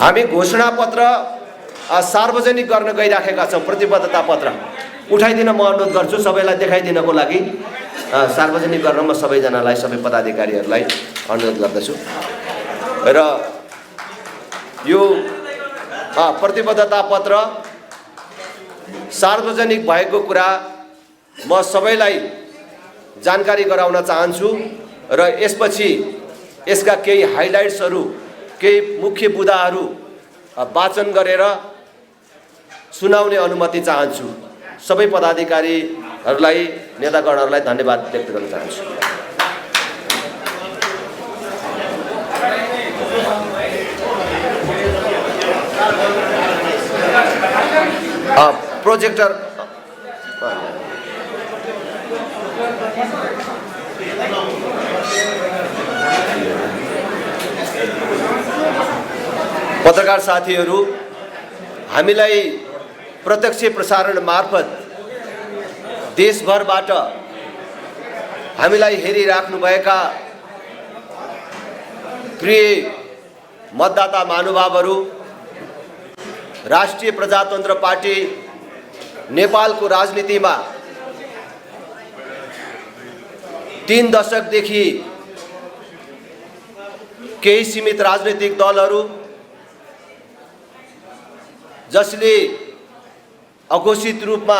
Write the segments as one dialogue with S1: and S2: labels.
S1: हामी घोषणापत्र सार्वजनिक गर्न गइराखेका छौँ। प्रतिबद्धता पत्र उठाइदिन म अनुरोध गर्छु, सबैलाई देखाइदिनको लागि सार्वजनिक गर्न म सबैजनालाई, सबै पदाधिकारीहरूलाई अनुरोध गर्दछु। र यो प्रतिबद्धता पत्र सार्वजनिक भएको कुरा म सबैलाई जानकारी गराउन चाहन्छु र यसपछि यसका केही हाइलाइट्सहरू, केही मुख्य बुदाहरू वाचन गरेर सुनाउने अनुमति चाहन्छु। सबै पदाधिकारीहरूलाई, नेतागणहरूलाई धन्यवाद व्यक्त गर्न चाहन्छु। प्रोजेक्टर पत्रकार साथीहरू, हामीलाई प्रत्यक्ष प्रसारण मार्फत देशभरबाट हामीलाई हेरिराख्नुभएका प्रिय मतदाता महानुभावहरू, राष्ट्रिय प्रजातन्त्र पार्टी नेपालको राजनीतिमा 3 दशकदेखि केही सीमित राजनीतिक दलहरू जसले अघोषित रूपमा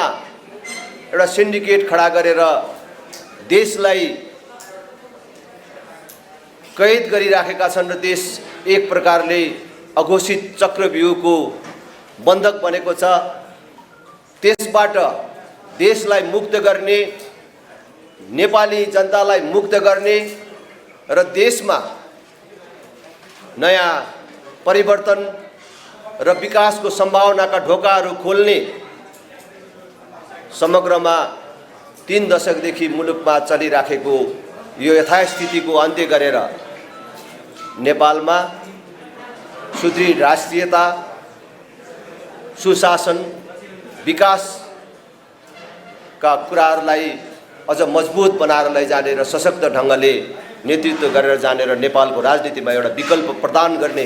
S1: एउटा सिन्डिकेट खडा गरेर देशलाई कैद गरिराखेका छन् र देश एक प्रकारले अघोषित चक्रव्यूहको बन्धक बनेको छ। त्यसबाट देशलाई मुक्त गर्ने, नेपाली जनतालाई मुक्त गर्ने र देशमा नयाँ परिवर्तन र विकासको सम्भावनाका ढोकाहरू खोल्ने समग्रमा 3 दशकदेखि मुलुकमा चलिराखेको यो यथास्थितिको अन्त्य गरेर नेपालमा सुदृढ राष्ट्रियता, सुशासन, विकासका कुराहरूलाई अझ मजबुत बनाएर लैजाने र सशक्त ढङ्गले नेतृत्व गरेर जाने र नेपालको राजनीतिमा एउटा विकल्प प्रदान गर्ने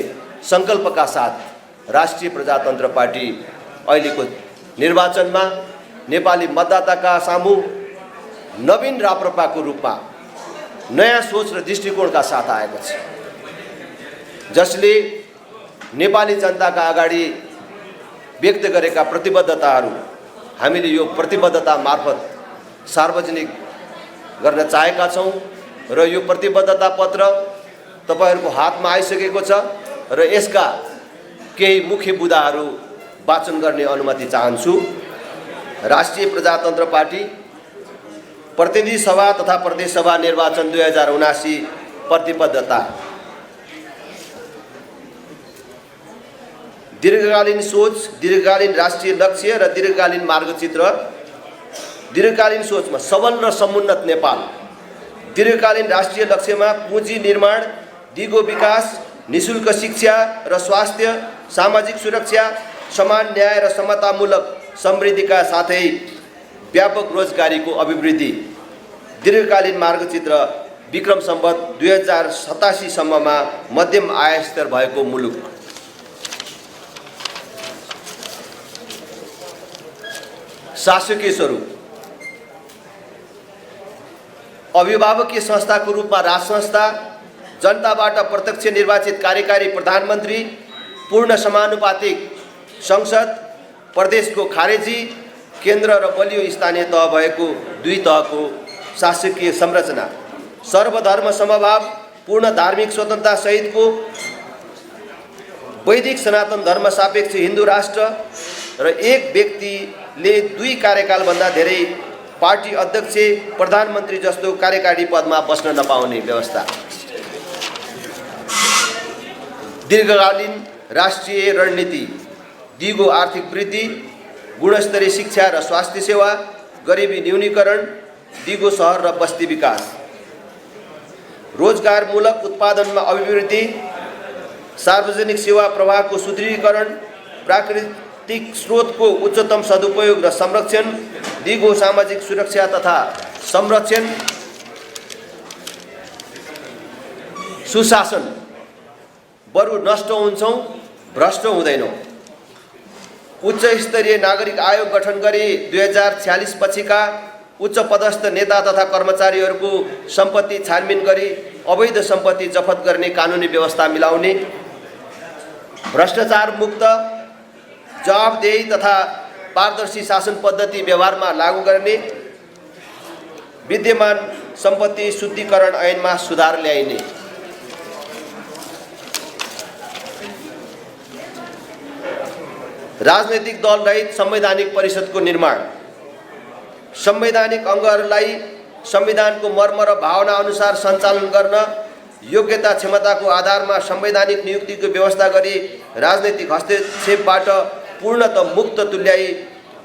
S1: सङ्कल्पका साथ राष्ट्रिय प्रजातन्त्र पार्टी अहिलेको निर्वाचनमा नेपाली मतदाताका सामु नवीन राप्रपाको रूपमा नयाँ सोच र दृष्टिकोणका साथ आएको छ, जसले नेपाली जनताका अगाडि व्यक्त गरेका प्रतिबद्धताहरू हामीले यो प्रतिबद्धता मार्फत सार्वजनिक गर्न चाहेका छौँ र यो प्रतिबद्धता पत्र तपाईहरूको हातमा आइसकेको छ र यसका केही मुख्य बुदाहरू वाचन गर्ने अनुमति चाहन्छु। राष्ट्रिय प्रजातन्त्र पार्टी प्रतिनिधि सभा तथा प्रदेश सभा निर्वाचन 2079 प्रतिबद्धता। दीर्घकालीन सोच, दीर्घकालीन राष्ट्रिय लक्ष्य र दीर्घकालीन मार्गचित्र। दीर्घकालीन सोचमा सबल र समुन्नत नेपाल, दीर्घकालीन राष्ट्रिय लक्ष्यमा पुँजी निर्माण, दिगो विकास, निशुल्क शिक्षा र स्वास्थ्य, सामाजिक सुरक्षा, समान न्याय र समतामूलक समृद्धिका साथै व्यापक रोजगारीको अभिवृद्धि। दीर्घकालीन मार्गचित्र विक्रम सम्वत 2087 सम्ममा मध्यम आय स्तर भएको मुलुक। शासकीय स्वरूप, अभिभावकीय संस्थाको रूपमा राज संस्था, जनताबाट प्रत्यक्ष निर्वाचित कार्यकारी प्रधानमन्त्री, पूर्ण समानुपातिक संसद, प्रदेशको खारेजी, केन्द्र र बलियो स्थानीय तह भएको 2 तहको शासकीय संरचना। सर्वधर्म समभाव, पूर्ण धार्मिक स्वतन्त्रता सहितको वैदिक सनातन धर्म सापेक्ष हिन्दू राष्ट्र र एक व्यक्तिले 2 कार्यकालभन्दा धेरै पार्टी अध्यक्ष, प्रधानमन्त्री जस्तो कार्यकारी पदमा बस्न नपाउने व्यवस्था। दीर्घकालीन राष्ट्रिय रणनीति, दिगो आर्थिक वृद्धि, गुणस्तरीय शिक्षा र स्वास्थ्य सेवा, गरिबी न्यूनीकरण, दिगो सहर र बस्ती विकास। रोजगारमूलक उत्पादनमा अभिवृद्धि, सार्वजनिक सेवा प्रवाहको सुदृढीकरण, प्राकृतिक स्रोतको उच्चतम सदुपयोग र संरक्षण, दिगो सामाजिक सुरक्षा तथा संरक्षण। सुशासन, बरु नष्ट हुन्छौँ भ्रष्ट हुँदैनौँ। उच्च स्तरीय नागरिक आयोग गठन गरी 2046 पछिका उच्च पदस्थ नेता तथा कर्मचारीहरूको सम्पत्ति छानबिन गरी अवैध सम्पत्ति जफत गर्ने कानुनी व्यवस्था मिलाउने, भ्रष्टाचार मुक्त जवाबदेही तथा पारदर्शी शासन पद्धति व्यवहारमा लागू गर्ने, विद्यमान सम्पत्ति शुद्धिकरण ऐनमा सुधार ल्याइने, राजनैतिक दल रहित संवैधानिक परिषदको निर्माण, संवैधानिक अङ्गहरूलाई संविधानको मर्म र भावना अनुसार सञ्चालन गर्न योग्यता क्षमताको आधारमा संवैधानिक नियुक्तिको व्यवस्था गरी राजनैतिक हस्तक्षेपबाट पूर्णतः मुक्त तुल्याई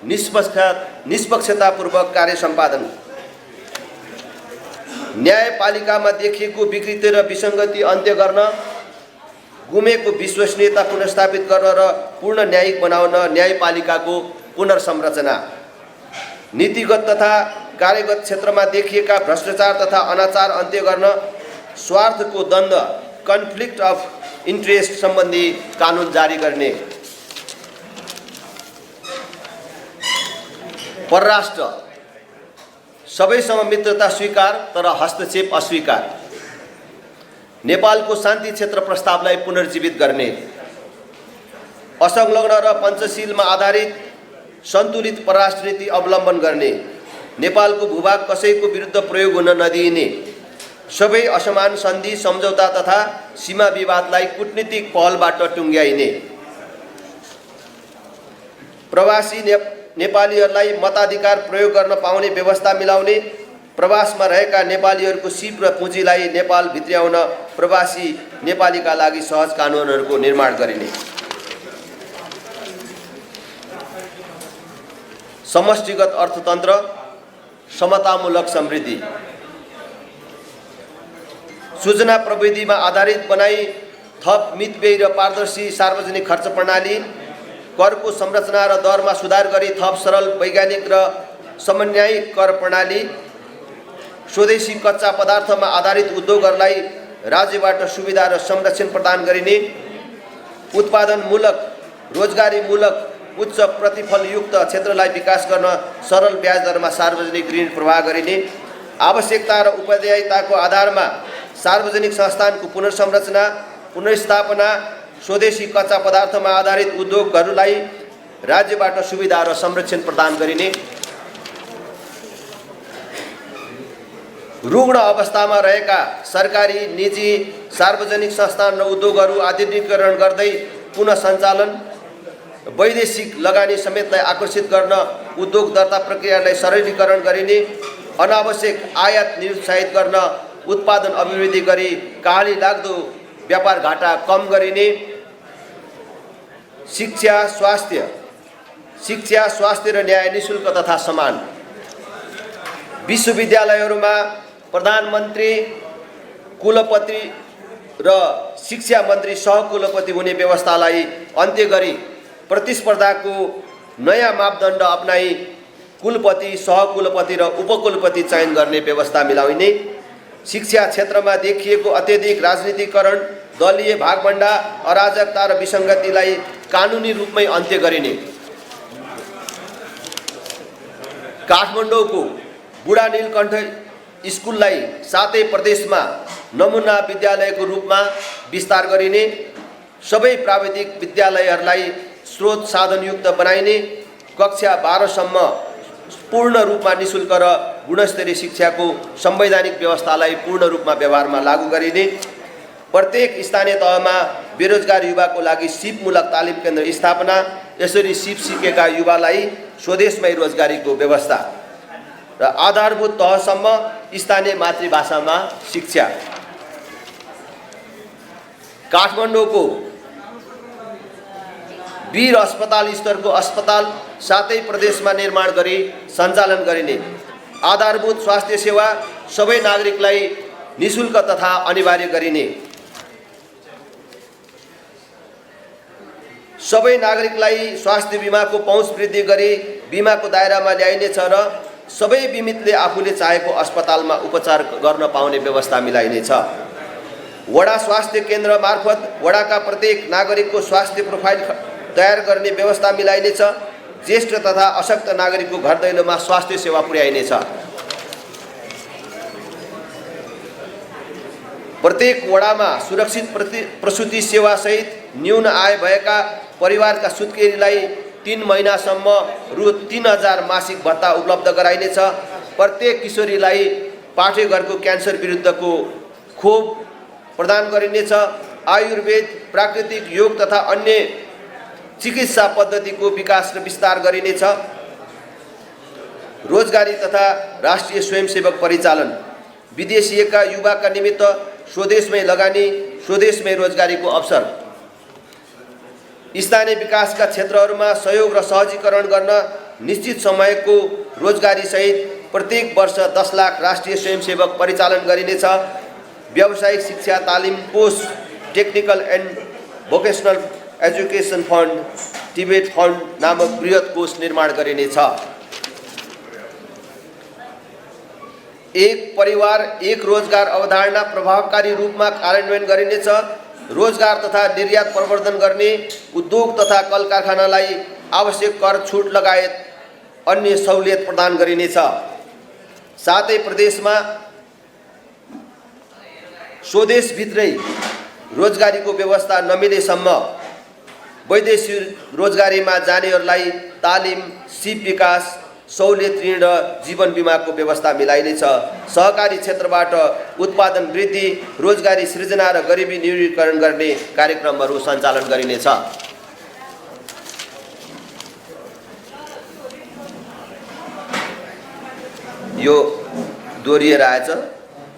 S1: निष्पक्षतापूर्वक कार्य सम्पादन, न्यायपालिकामा देखिएको विकृति र विसङ्गति अन्त्य गर्न, गुमेको विश्वसनीयता पुनर्स्थापित गर्न र पूर्ण न्यायिक बनाउन न्यायपालिकाको पुनर्संरचना, नीतिगत तथा कार्यगत क्षेत्रमा देखिएका भ्रष्टाचार तथा अनाचार अन्त्य गर्न स्वार्थको द्वन्द्व कन्फ्लिक्ट अफ इन्ट्रेस्ट सम्बन्धी कानुन जारी गर्ने, परराष्ट्र सबैसँग मित्रता स्वीकार तर हस्तक्षेप अस्वीकार, नेपालको शान्ति क्षेत्र प्रस्तावलाई पुनर्जीवित गर्ने, असंलग्न र पञ्चशीलमा आधारित सन्तुलित परराष्ट्र नीति अवलम्बन गर्ने, नेपालको भूभाग कसैको विरुद्ध प्रयोग हुन नदिइने, सबै असमान सन्धि सम्झौता तथा सीमा विवादलाई कूटनीतिक पहलबाट टुङ्ग्याइने, प्रवासी नेपालीहरूलाई मताधिकार प्रयोग गर्न पाउने व्यवस्था मिलाउने, प्रवासमा रहेका नेपालीहरूको सिप र पुँजीलाई नेपाल भित्र्याउन प्रवासी नेपालीका लागि सहज कानुनहरूको निर्माण गरिने, समष्टिगत अर्थतन्त्र समतामूलक समृद्धि, सूचना प्रविधिमा आधारित बनाई थप मितव्ययी र पारदर्शी सार्वजनिक खर्च प्रणाली, करको संरचना र दरमा सुधार गरी थप सरल वैज्ञानिक र समन्वयित कर प्रणाली, स्वदेशी कच्चा पदार्थमा आधारित उद्योगहरूलाई राज्यबाट सुविधा र संरक्षण प्रदान गरिने, उत्पादनमूलक रोजगारीमूलक उच्च प्रतिफलयुक्त क्षेत्रलाई विकास गर्न सरल ब्याज दरमा सार्वजनिक ऋण प्रवाह गरिने, आवश्यकता र उत्तरदायिताको आधारमा सार्वजनिक संस्थानको पुनर्संरचना पुनर्स्थापना, स्वदेशी कच्चा पदार्थमा आधारित उद्योगहरूलाई राज्यबाट सुविधा र संरक्षण प्रदान गरिने, रुग्ण अवस्थामा रहेका सरकारी निजी सार्वजनिक संस्थान र उद्योगहरू आधुनिकीकरण गर्दै पुनः सञ्चालन, वैदेशिक लगानी समेतलाई आकर्षित गर्न उद्योग दर्ता प्रक्रियालाई सरलीकरण गरिने, अनावश्यक आयात निरुत्साहित गर्न उत्पादन अभिवृद्धि गरी काली लाग्दो व्यापार घाटा कम गरिने, शिक्षा स्वास्थ्य र न्याय निशुल्क तथा समान, विश्वविद्यालयहरूमा प्रधानमन्त्री कुलपति र शिक्षा मन्त्री सहकुलपति हुने व्यवस्थालाई अन्त्य गरी प्रतिस्पर्धाको नयाँ मापदण्ड अपनाई कुलपति सहकुलपति र उपकुलपति चयन गर्ने व्यवस्था मिलाउने, शिक्षा क्षेत्रमा देखिएको अत्यधिक राजनीतिकरण, दलीय भागभण्डा, अराजकता र विसङ्गतिलाई कानुनी रूपमै अन्त्य गरिने, काठमाडौँको बुढा नीलकण्ठ स्कुललाई 7 प्रदेशमा नमुना विद्यालयको रूपमा विस्तार गरिने, सबै प्राविधिक विद्यालयहरूलाई स्रोत साधनयुक्त बनाइने, कक्षा 12 सम्म पूर्ण रूपमा निशुल्क र गुणस्तरीय शिक्षाको संवैधानिक व्यवस्थालाई पूर्ण रूपमा व्यवहारमा लागू गरिने, प्रत्येक स्थानीय तहमा बेरोजगार युवाको लागि सिपमूलक तालिम केन्द्र स्थापना, यसरी सिप सिकेका युवालाई स्वदेशमै रोजगारीको व्यवस्था र आधारभूत तहसम्म स्थानीय मातृभाषामा शिक्षा, काठमाडौँको वीर अस्पताल स्तरको अस्पताल 7 प्रदेशमा निर्माण गरी सञ्चालन गरिने, आधारभूत स्वास्थ्य सेवा सबै नागरिकलाई निशुल्क तथा अनिवार्य गरिने, सबै नागरिकलाई स्वास्थ्य बिमाको पहुँच वृद्धि गरी बिमाको दायरामा ल्याइनेछ र सबै बिमितले आफूले चाहेको अस्पतालमा उपचार गर्न पाउने व्यवस्था मिलाइनेछ। वडा स्वास्थ्य केन्द्र मार्फत वडाका प्रत्येक नागरिकको स्वास्थ्य प्रोफाइल तयार गर्ने व्यवस्था मिलाइनेछ। ज्येष्ठ तथा अशक्त नागरिकको घर दैलोमा स्वास्थ्य सेवा पुर्याइनेछ। प्रत्येक वडामा सुरक्षित प्रसुति सेवा सहित न्यून आय भएका परिवारका सुत्केरीलाई 3 महिनासम्म रु 3000 मासिक भत्ता उपलब्ध गराइनेछ। प्रत्येक किशोरीलाई पाठेघरको क्यान्सर विरुद्धको खोप प्रदान गरिनेछ। आयुर्वेद, प्राकृतिक योग तथा अन्य चिकित्सा पद्धतिको विकास र विस्तार गरिनेछ। रोजगारी तथा राष्ट्रिय स्वयंसेवक परिचालन, विदेशिएका युवाका निमित्त स्वदेशमै लगानी, स्वदेशमै रोजगारीको अवसर, स्थानीय विकासका क्षेत्रहरूमा सहयोग र सहजीकरण गर्न निश्चित समयको रोजगारी सहित प्रत्येक वर्ष 10 लाख राष्ट्रिय स्वयंसेवक परिचालन गरिनेछ। व्यावसायिक शिक्षा तालिम कोष, technical and vocational education fund, Tibet fund नामक बृहत कोष निर्माण गरिनेछ। एक परिवार एक रोजगार अवधारणा प्रभावकारी रूपमा कार्यान्वयन गरिनेछ। रोजगार तथा निर्यात प्रवर्धन गर्ने, उद्योग तथा कल कारखानालाई आवश्यक कर छुट लगायत अन्य सहुलियत प्रदान गरिनेछ। साथै प्रदेशमा स्वदेशभित्रै रोजगारीको व्यवस्था नमिलेसम्म वैदेशिक रोजगारीमा जानेहरूलाई तालिम, सिप विकास, सहुलियत ऋण र जीवन बिमाको व्यवस्था मिलाइनेछ। सहकारी क्षेत्रबाट उत्पादन वृद्धि, रोजगारी सृजना र गरिबी न्यूनीकरण गर्ने कार्यक्रमहरू सञ्चालन गरिनेछ। यो दोहोरिएर आएछ।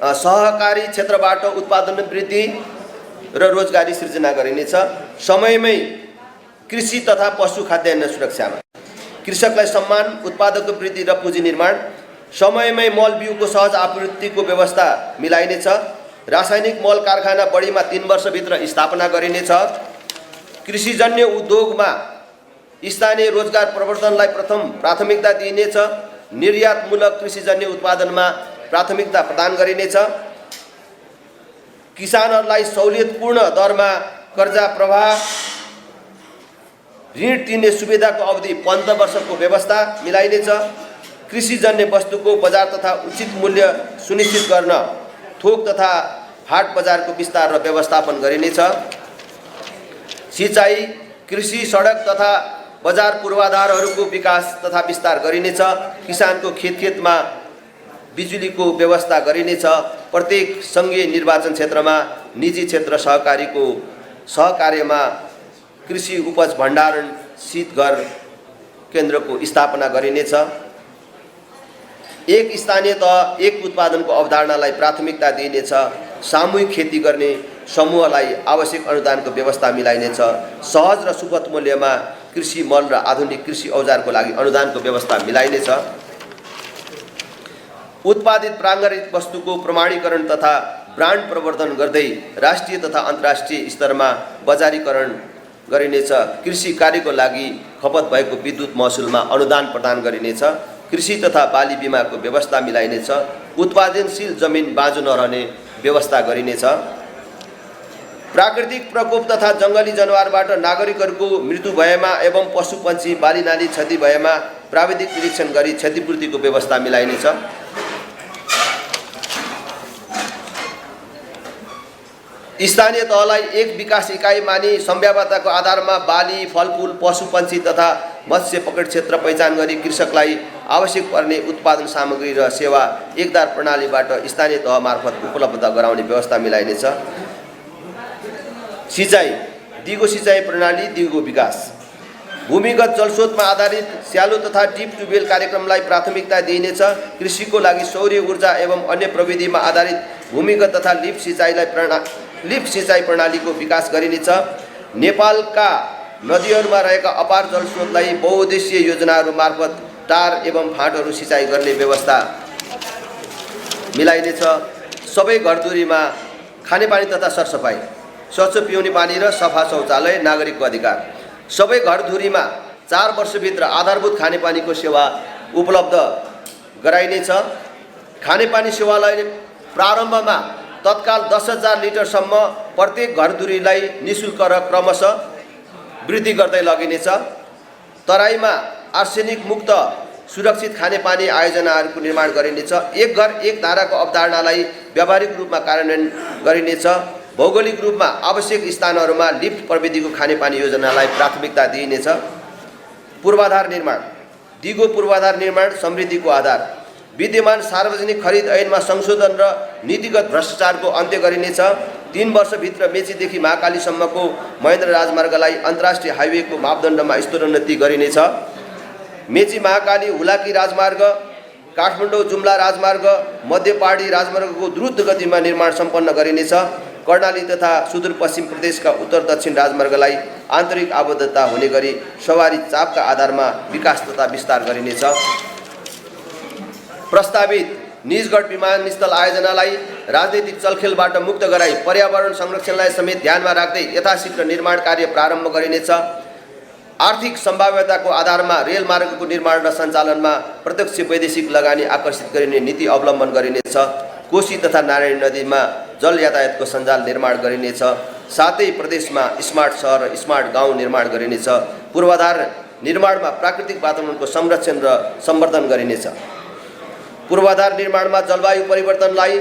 S1: सहकारी क्षेत्रबाट उत्पादन वृद्धि र रोजगारी सृजना गरिनेछ। समयमै कृषि तथा पशु खाद्यान्न सुरक्षामा कृषकलाई सम्मान, उत्पादकको वृद्धि र पुँजी निर्माण, समयमै मल बिउको सहज आपूर्तिको व्यवस्था मिलाइनेछ। रासायनिक मल कारखाना बढीमा 3 वर्षभित्र स्थापना गरिनेछ। कृषिजन्य उद्योगमा स्थानीय रोजगार प्रवर्धनलाई प्रथम प्राथमिकता दिइनेछ। निर्यातमूलक कृषिजन्य उत्पादनमा प्राथमिकता प्रदान गरिनेछ। किसानहरूलाई सहुलियतपूर्ण दरमा कर्जा प्रवाह, ऋण तिर्ने सुविधाको अवधि 15 वर्षको व्यवस्था मिलाइनेछ। कृषिजन्य वस्तुको बजार तथा उचित मूल्य सुनिश्चित गर्न थोक तथा हाट बजारको विस्तार र व्यवस्थापन गरिनेछ। सिँचाइ, कृषि, सडक तथा बजार पूर्वाधारहरूको विकास तथा विस्तार गरिनेछ। किसानको खेतमा बिजुलीको व्यवस्था गरिनेछ। प्रत्येक सङ्घीय निर्वाचन क्षेत्रमा निजी क्षेत्र सहकारीको सहकार्यमा कृषि उपज भण्डारण शीतघर केन्द्रको स्थापना गरिनेछ। एक स्थानीय तह एक उत्पादनको अवधारणालाई प्राथमिकता दिइनेछ। सामूहिक खेती गर्ने समूहलाई आवश्यक अनुदानको व्यवस्था मिलाइनेछ। सहज र सुपथ मूल्यमा कृषि मल र आधुनिक कृषि औजारको लागि अनुदानको व्यवस्था मिलाइनेछ। उत्पादित प्राङ्गारिक वस्तुको प्रमाणीकरण तथा ब्रान्ड प्रवर्धन गर्दै राष्ट्रिय तथा अन्तर्राष्ट्रिय स्तरमा बजारीकरण गरिनेछ। कृषि कार्यको लागि खपत भएको विद्युत महसुलमा अनुदान प्रदान गरिनेछ। कृषि तथा बाली बिमाको व्यवस्था मिलाइनेछ। उत्पादनशील जमिन बाँझो नरहने व्यवस्था गरिनेछ। प्राकृतिक प्रकोप तथा जङ्गली जनावरबाट नागरिकहरूको मृत्यु भएमा एवं पशुपक्षी बालीनाली क्षति भएमा प्राविधिक निरीक्षण गरी क्षतिपूर्तिको व्यवस्था मिलाइनेछ। स्थानीय तहलाई एक विकास इकाइ मानि सम्भाव्यताको आधारमा बाली, फलफुल, पशुपक्षी तथा मत्स्य पकड क्षेत्र पहिचान गरी कृषकलाई आवश्यक पर्ने उत्पादन सामग्री र सेवा एकदार प्रणालीबाट स्थानीय तह मार्फत उपलब्ध गराउने व्यवस्था मिलाइनेछ। सिँचाइ, दिगो सिँचाइ प्रणाली, दिगो विकास, भूमिगत जलस्रोतमा आधारित स्यालो तथा डिप ट्युबवेल कार्यक्रमलाई प्राथमिकता दिइनेछ। कृषिको लागि सौर्य ऊर्जा एवं अन्य प्रविधिमा आधारित भूमिगत तथा लिफ्ट सिँचाइ प्रणालीको विकास गरिनेछ। नेपालका नदीहरूमा रहेका अपार जलस्रोतलाई बहुउद्देश्य योजनाहरू मार्फत टार एवं फाँटहरू सिँचाइ गर्ने व्यवस्था मिलाइनेछ। सबै घरधुरीमा खानेपानी तथा सरसफाइ, स्वच्छ पिउने पानी र सफा शौचालय नागरिकको अधिकार। सबै घरधुरीमा 4 वर्षभित्र आधारभूत खानेपानीको सेवा उपलब्ध गराइनेछ। खानेपानी सेवालाई प्रारम्भमा तत्काल 10,000 लिटरसम्म प्रत्येक घरधुरीलाई निःशुल्क र क्रमशः वृद्धि गर्दै लगिनेछ। तराईमा आर्सेनिक मुक्त सुरक्षित खानेपानी आयोजनाहरूको निर्माण गरिनेछ। एक घर एक धाराको अवधारणालाई व्यावहारिक रूपमा कार्यान्वयन गरिनेछ। भौगोलिक रूपमा आवश्यक स्थानहरूमा लिफ्ट प्रविधिको खानेपानी योजनालाई प्राथमिकता दिइनेछ। पूर्वाधार निर्माण, दिगो पूर्वाधार निर्माण समृद्धिको आधार। विद्यमान सार्वजनिक खरिद ऐनमा संशोधन र नीतिगत भ्रष्टाचारको अन्त्य गरिनेछ। 3 वर्षभित्र मेचीदेखि महाकालीसम्मको महेन्द्र राजमार्गलाई अन्तर्राष्ट्रिय हाइवेको मापदण्डमा स्तरोन्नति गरिनेछ। मेची महाकाली हुलाकी राजमार्ग, काठमाडौँ जुम्ला राजमार्ग, मध्य पहाडी राजमार्गको द्रुत गतिमा निर्माण सम्पन्न गरिनेछ। कर्णाली तथा सुदूरपश्चिम प्रदेशका उत्तर दक्षिण राजमार्गलाई आन्तरिक आबद्धता हुने गरी सवारी चापका आधारमा विकास तथा विस्तार गरिनेछ। प्रस्तावित निजगढ विमानस्थल आयोजनालाई राजनीतिक चलखेलबाट मुक्त गराई पर्यावरण संरक्षणलाई समेत ध्यानमा राख्दै यथाशीघ्र निर्माण कार्य प्रारम्भ गरिनेछ। आर्थिक सम्भाव्यताको आधारमा रेलमार्गको निर्माण र सञ्चालनमा प्रत्यक्ष वैदेशिक लगानी आकर्षित गरिने नीति अवलम्बन गरिनेछ। कोशी तथा नारायणी नदीमा जल यातायातको सञ्जाल निर्माण गरिनेछ। साथै प्रदेशमा स्मार्ट सहर र स्मार्ट गाउँ निर्माण गरिनेछ। पूर्वाधार निर्माणमा प्राकृतिक वातावरणको संरक्षण र सम्वर्धन गरिनेछ। पूर्वाधार निर्माणमा जलवायु परिवर्तनलाई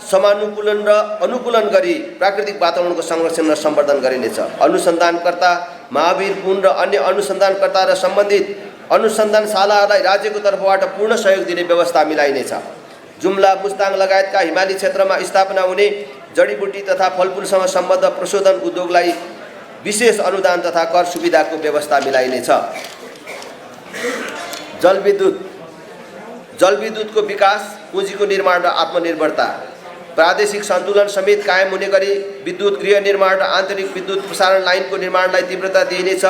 S1: समानुकूलन र अनुकूलन गरी प्राकृतिक वातावरणको संरक्षण र सम्वर्धन गरिनेछ। अनुसन्धानकर्ता, महावीर पुन र अन्य अनुसन्धानकर्ता र सम्बन्धित अनुसन्धानशालाहरूलाई राज्यको तर्फबाट पूर्ण सहयोग दिने व्यवस्था मिलाइनेछ। जुम्ला, मुस्ताङ लगायतका हिमाली क्षेत्रमा स्थापना हुने जडीबुटी तथा फलफुलसँग सम्बद्ध प्रशोधन उद्योगलाई विशेष अनुदान तथा कर सुविधाको व्यवस्था मिलाइनेछ। जलविद्युतको विकास, पुँजीको निर्माण र आत्मनिर्भरता, प्रादेशिक सन्तुलन समेत कायम हुने गरी विद्युत गृह निर्माण र आन्तरिक विद्युत प्रसारण लाइनको निर्माणलाई तीव्रता दिइनेछ।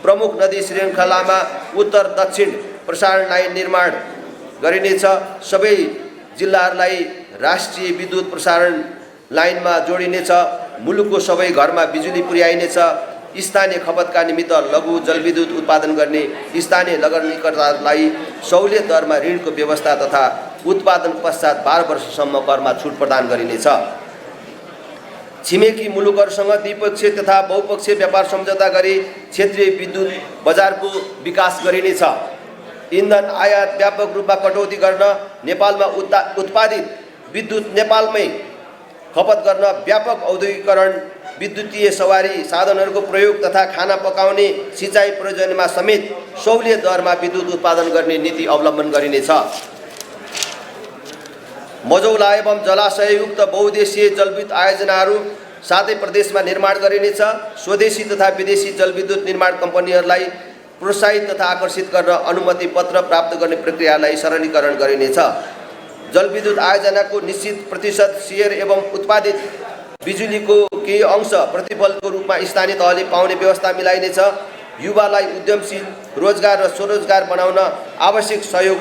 S1: प्रमुख नदी श्रृङ्खलामा उत्तर दक्षिण प्रसारण लाइन निर्माण गरिनेछ। सबै जिल्लाहरूलाई राष्ट्रिय विद्युत प्रसारण लाइनमा जोडिनेछ। मुलुकको सबै घरमा बिजुली पुर्याइनेछ। स्थानीय खपतका निमित्त लघु जलविद्युत उत्पादन गर्ने स्थानीय लगानीकर्तालाई सहुलियत दरमा ऋणको व्यवस्था तथा उत्पादन पश्चात 12 वर्षसम्म करमा छुट प्रदान गरिनेछ। छिमेकी मुलुकहरूसँग द्विपक्षीय तथा बहुपक्षीय व्यापार सम्झौता गरी क्षेत्रीय विद्युत बजारको विकास गरिनेछ। इन्धन आयात व्यापक रूपमा कटौती गर्न, नेपालमा उत्पादित विद्युत नेपालमै खपत गर्न, व्यापक औद्योगिकरण, विद्युतीय सवारी साधनहरूको प्रयोग तथा खाना पकाउने सिँचाइ प्रयोजनमा समेत सहुलियत दरमा विद्युत उत्पादन गर्ने नीति अवलम्बन गरिनेछ। मझौला एवं जलाशययुक्त बहुउद्देश्यीय जलविद्युत आयोजनाहरू साथै प्रदेशमा निर्माण गरिनेछ। स्वदेशी तथा विदेशी जलविद्युत निर्माण कम्पनीहरूलाई प्रोत्साहित तथा आकर्षित गर्न अनुमति पत्र प्राप्त गर्ने प्रक्रियालाई सरलीकरण गरिनेछ। जलविद्युत आयोजनाको निश्चित प्रतिशत सेयर एवं उत्पादित बिजुलीको केही अंश प्रतिफलको रूपमा स्थानीय तहले पाउने व्यवस्था मिलाइनेछ। युवालाई उद्यमशील, रोजगार र स्वरोजगार बनाउन आवश्यक सहयोग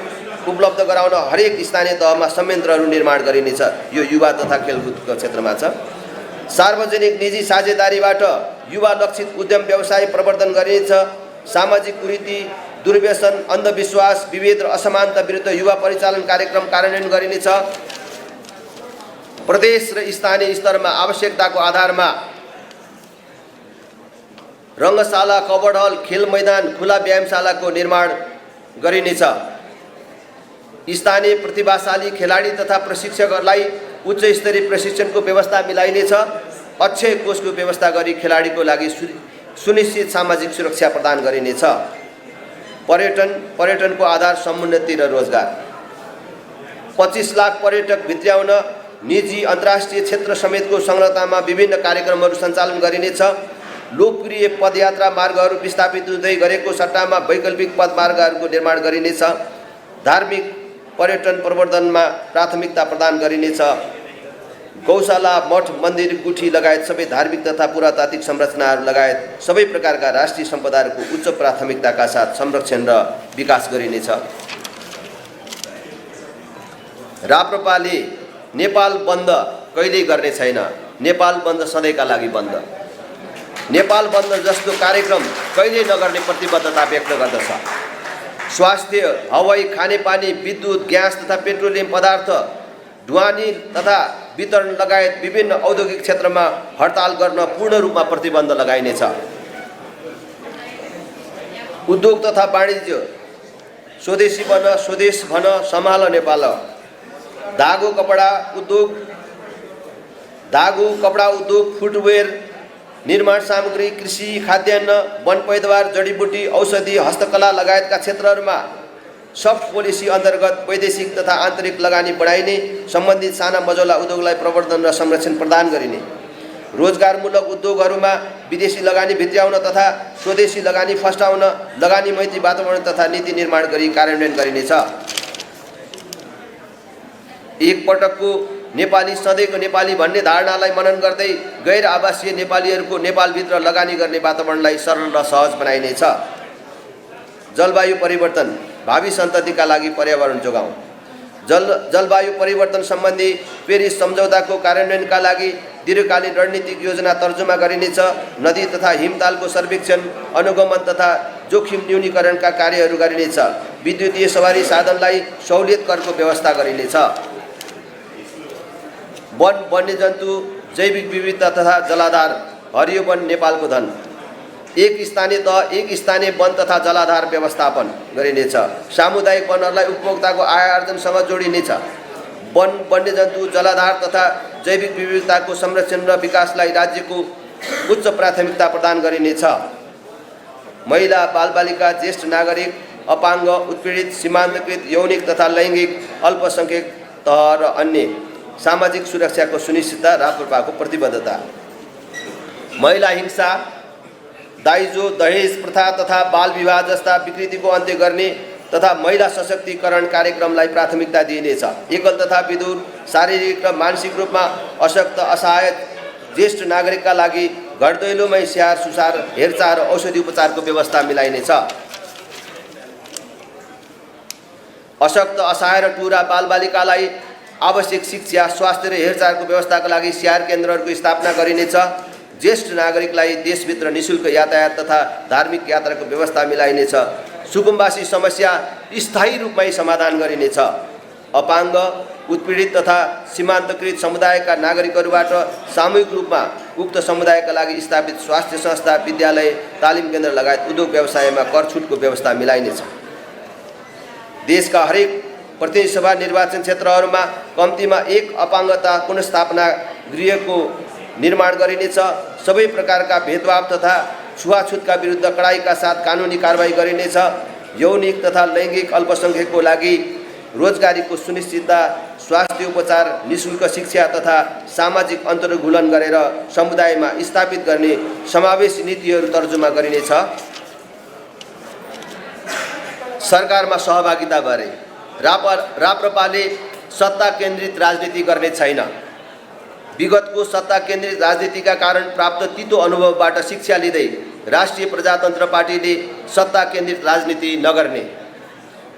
S1: उपलब्ध गराउन हरेक स्थानीय तहमा संयन्त्रहरू निर्माण गरिनेछ। यो युवा तथा खेलकुदको क्षेत्रमा छ। सार्वजनिक निजी साझेदारीबाट युवा लक्षित उद्यम व्यवसाय प्रवर्धन गरिनेछ। सामाजिक कुरीति, दुर्व्यसन, अन्धविश्वास, विभेद र असमानता विरुद्ध युवा परिचालन कार्यक्रम कार्यान्वयन गरिनेछ। प्रदेश र स्थानीय स्तरमा आवश्यकताको आधारमा रङ्गशाला, कबड हल, खेल मैदान, खुला व्यायामशालाको निर्माण गरिनेछ। स्थानीय प्रतिभाशाली खेलाडी तथा प्रशिक्षकहरूलाई उच्च स्तरीय प्रशिक्षणको व्यवस्था मिलाइनेछ। अक्षय कोषको व्यवस्था गरी खेलाडीको लागि सुनिश्चित सामाजिक सुरक्षा प्रदान गरिनेछ। पर्यटनको आधार समुन्नति र रोजगार। 25 लाख पर्यटक भित्र्याउन निजी अन्तर्राष्ट्रिय क्षेत्र समेतको संलग्नतामा विभिन्न कार्यक्रमहरू सञ्चालन गरिनेछ। लोकप्रिय पदयात्रा मार्गहरू विस्थापित हुँदै गरेको सट्टामा वैकल्पिक पदमार्गहरूको निर्माण गरिनेछ। धार्मिक पर्यटन प्रवर्धनमा प्राथमिकता प्रदान गरिनेछ। गौशाला, मठ, मन्दिर, गुठी लगायत सबै धार्मिक तथा पुरातात्विक संरचनाहरू लगायत सबै प्रकारका राष्ट्रिय सम्पदाहरूको उच्च प्राथमिकताका साथ संरक्षण र विकास गरिनेछ। राप्रपाले नेपाल बन्द कहिल्यै गर्ने छैन। नेपाल बन्द सधैँका लागि बन्द। नेपाल बन्द जस्तो कार्यक्रम कहिल्यै नगर्ने प्रतिबद्धता व्यक्त गर्दछ। स्वास्थ्य, हवाई, खानेपानी, विद्युत, ग्यास तथा पेट्रोलियम पदार्थ, ढुवानी तथा वितरण लगायत विभिन्न औद्योगिक क्षेत्रमा हडताल गर्न पूर्ण रूपमा प्रतिबन्ध लगाइनेछ। उद्योग तथा वाणिज्य स्वदेशी बन स्वदेश भन सम्हाल नेपाल। धागो कपडा उद्योग, फुटवेयर, निर्माण सामग्री, कृषि, खाद्यान्न, वन पैदावार, जडीबुटी, औषधि, हस्तकला लगायतका क्षेत्रहरूमा सफ्ट पोलिसी अन्तर्गत वैदेशिक तथा आन्तरिक लगानी बढाइने, सम्बन्धित साना मझौला उद्योगलाई प्रवर्धन र संरक्षण प्रदान गरिने, रोजगारमूलक उद्योगहरूमा विदेशी लगानी भित्र्याउन तथा स्वदेशी लगानी फस्टाउन लगानी मैत्री वातावरण तथा नीति निर्माण गरी कार्यान्वयन गरिनेछ। एकपटकको नेपाली सधैँको नेपाली भन्ने धारणालाई मनन गर्दै गैर आवासीय नेपालीहरूको नेपालभित्र लगानी गर्ने वातावरणलाई सरल र सहज बनाइनेछ। जलवायु परिवर्तन भावी सन्ततिका लागि पर्यावरण जोगाउँ। जलवायु परिवर्तन सम्बन्धी पेरिस सम्झौताको कार्यान्वयनका लागि दीर्घकालीन रणनीतिक योजना तर्जुमा गरिनेछ। नदी तथा हिमतालको सर्वेक्षण, अनुगमन तथा जोखिम न्यूनीकरणका कार्यहरू गरिनेछ। विद्युतीय सवारी साधनलाई सहुलियत करको व्यवस्था गरिनेछ। वन, वन्यजन्तु, जैविक विविधता तथा जलाधार, हरियो वन नेपालको धन। एक स्थानीय वन तथा जलाधार व्यवस्थापन गरिनेछ। सामुदायिक वनहरूलाई उपभोक्ताको आय आर्जनसँग जोडिनेछ। वन, वन्यजन्तु, जलाधार तथा जैविक विविधताको संरक्षण र विकासलाई राज्यको उच्च प्राथमिकता प्रदान गरिनेछ। महिला, बालबालिका, ज्येष्ठ नागरिक, अपाङ्ग, उत्पीडित, सीमान्तकृत, यौनिक तथा लैङ्गिक अल्पसंख्यक तह र अन्य सामाजिक सुरक्षाको सुनिश्चितता राप्रपाको प्रतिबद्धता। महिला हिंसा, दाइजो, दहेज प्रथा तथा बाल विवाह जस्ता विकृतिको अन्त्य गर्ने तथा महिला सशक्तिकरण कार्यक्रमलाई प्राथमिकता दिइनेछ। एकल तथा विदुर, शारीरिक र मानसिक रूपमा अशक्त असहाय ज्येष्ठ नागरिकका लागि घर दैलोमै स्याहार सुसार, हेरचाह र औषधि उपचारको व्यवस्था मिलाइनेछ। अशक्त, असहाय र टुरा बालबालिकालाई आवश्यक शिक्षा, स्वास्थ्य र हेरचाहको व्यवस्थाका लागि स्याहार केन्द्रहरूको स्थापना गरिनेछ। ज्येष्ठ नागरिकलाई देशभित्र निःशुल्क यातायात तथा धार्मिक यात्राको व्यवस्था मिलाइनेछ। सुकुम्बासी समस्या स्थायी रूपमै समाधान गरिनेछ। अपाङ्ग, उत्पीडित तथा सीमान्तकृत समुदायका नागरिकहरूबाट सामूहिक रूपमा उक्त समुदायका लागि स्थापित स्वास्थ्य संस्था, विद्यालय, तालिम केन्द्र लगायत उद्योग व्यवसायमा कर छुटको व्यवस्था मिलाइनेछ। देशका हरेक प्रतिनिधि सभा निर्वाचन क्षेत्रहरूमा कम्तीमा एक अपाङ्गता पुनर्स्थापना गृहको निर्माण गरिनेछ। सबै प्रकारका भेदभाव तथा छुवाछुतका विरुद्ध कडाइका साथ कानुनी कारबाही गरिनेछ। यौनिक तथा लैङ्गिक अल्पसंख्यकको लागि रोजगारीको सुनिश्चितता, स्वास्थ्य उपचार, निःशुल्क शिक्षा तथा सामाजिक अन्तर्घुलन गरेर समुदायमा स्थापित गर्ने समावेशी नीतिहरू तर्जुमा गरिनेछ। सरकारमा सहभागिता बारे राप्रपाले सत्ता केन्द्रित राजनीति गर्ने छैन। विगतको सत्ता केन्द्रित राजनीतिका कारण प्राप्त तितो अनुभवबाट शिक्षा लिँदै राष्ट्रिय प्रजातन्त्र पार्टीले सत्ता केन्द्रित राजनीति नगर्ने।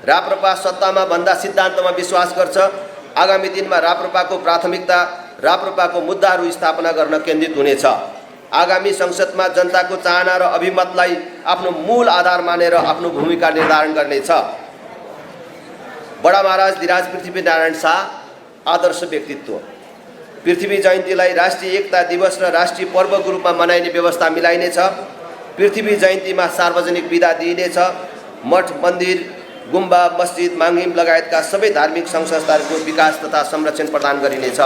S1: राप्रपा सत्तामा भन्दा सिद्धान्तमा विश्वास गर्छ। आगामी दिनमा राप्रपाको प्राथमिकता राप्रपाको मुद्दाहरू स्थापना गर्न केन्द्रित हुनेछ। आगामी संसदमा जनताको चाहना र अभिमतलाई आफ्नो मूल आधार मानेर आफ्नो भूमिका निर्धारण गर्नेछ। बडा महाराज धीराज पृथ्वीनारायण शाह आदर्श व्यक्तित्व। पृथ्वी जयन्तीलाई राष्ट्रिय एकता दिवस र राष्ट्रिय पर्वको रूपमा मनाइने व्यवस्था मिलाइनेछ। पृथ्वी जयन्तीमा सार्वजनिक बिदा दिइनेछ। मठ, मन्दिर, गुम्बा, मस्जिद, माङ्गिम लगायतका सबै धार्मिक सङ्घ संस्थाहरूको विकास तथा संरक्षण प्रदान गरिनेछ।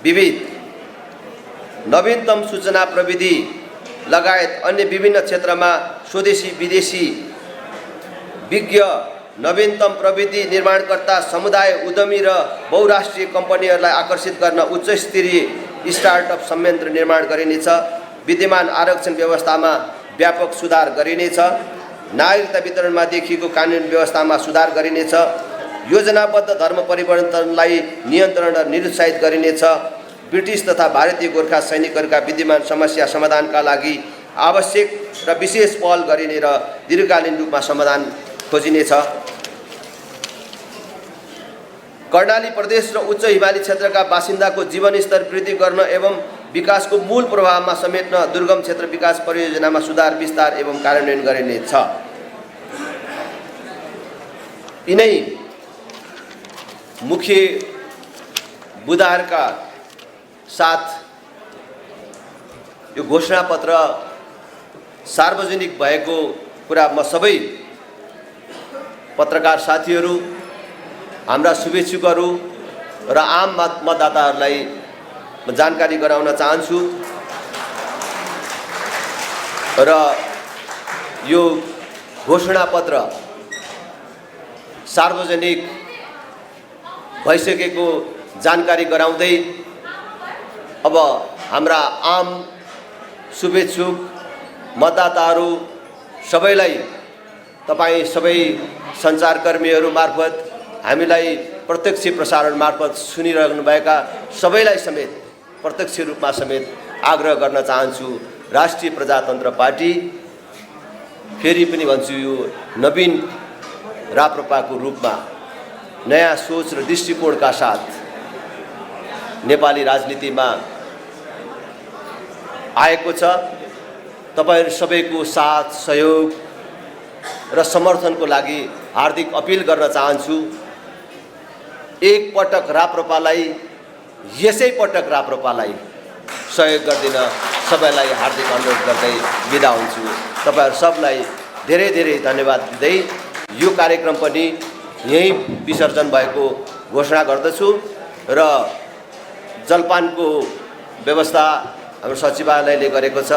S1: विविध नवीनतम सूचना प्रविधि लगायत अन्य विभिन्न क्षेत्रमा स्वदेशी विदेशी विज्ञ, नवीनतम प्रविधि निर्माणकर्ता, समुदाय, उद्यमी र बहुराष्ट्रिय कम्पनीहरूलाई आकर्षित गर्न उच्च स्तरीय स्टार्टअप संयन्त्र निर्माण गरिनेछ। विद्यमान आरक्षण व्यवस्थामा व्यापक सुधार गरिनेछ। नागरिकता वितरणमा देखिएको कानुनी व्यवस्थामा सुधार गरिनेछ। योजनाबद्ध धर्म परिवर्तनलाई नियन्त्रण र निरुत्साहित गरिनेछ। ब्रिटिस तथा भारतीय गोर्खा सैनिकहरूका विद्यमान समस्या समाधानका लागि आवश्यक र विशेष पहल गरिने र दीर्घकालीन रूपमा समाधान खोजिनेछ। कर्णाली प्रदेश र उच्च हिमाली क्षेत्रका बासिन्दाको जीवनस्तर वृद्धि गर्न एवं विकासको मूल प्रभावमा समेट्न दुर्गम क्षेत्र विकास परियोजनामा सुधार, विस्तार एवं कार्यान्वयन गरिनेछ। यिनै मुख्य बुदाहरूका साथ यो घोषणापत्र सार्वजनिक भएको कुरा म सबै पत्रकार साथीहरू, हाम्रा शुभेच्छुकहरू र आम मतदाताहरूलाई म जानकारी गराउन चाहन्छु। र यो घोषणापत्र सार्वजनिक भइसकेको जानकारी गराउँदै अब हाम्रा आम शुभेच्छुक मतदाताहरू सबैलाई, तपाईँ सबै सञ्चारकर्मीहरू मार्फत, हामीलाई प्रत्यक्ष प्रसारण मार्फत सुनिरहनुभएका सबैलाई समेत प्रत्यक्ष रूपमा समेत आग्रह गर्न चाहन्छु। राष्ट्रिय प्रजातन्त्र पार्टी, फेरि पनि भन्छु, यो नवीन राप्रपाको रूपमा नयाँ सोच र दृष्टिकोणका साथ नेपाली राजनीतिमा आएको छ। तपाईहरु सबैको साथ, सहयोग र समर्थनको लागि हार्दिक अपिल गर्न चाहन्छु। एक पटक राप्रपालाई, यसै पटक राप्रपालाई सहयोग गरिदिन सबैलाई हार्दिक अनुरोध गर्दै बिदा हुन्छु। तपाईहरु सबलाई धेरै धेरै धन्यवाद दिँदै यो कार्यक्रम पनि यही विसर्जन भएको घोषणा गर्दछु र जलपानको व्यवस्था हाम्रो सचिवालयले गरेको छ।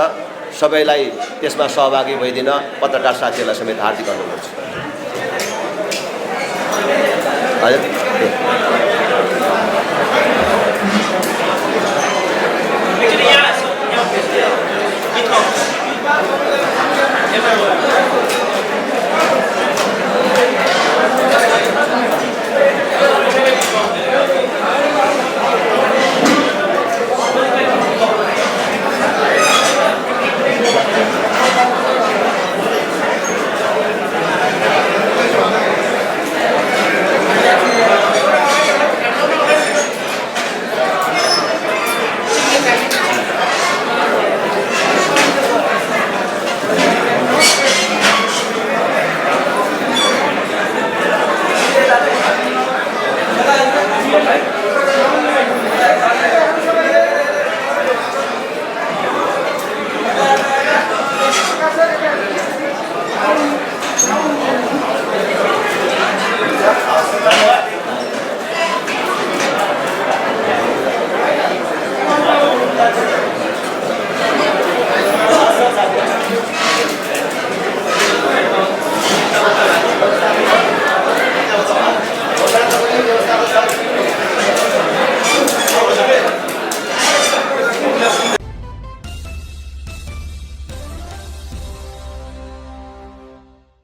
S1: सबैलाई त्यसमा सहभागी भइदिन पत्रकार साथीहरूलाई समेत हार्दिक अनुरोध गर्छु।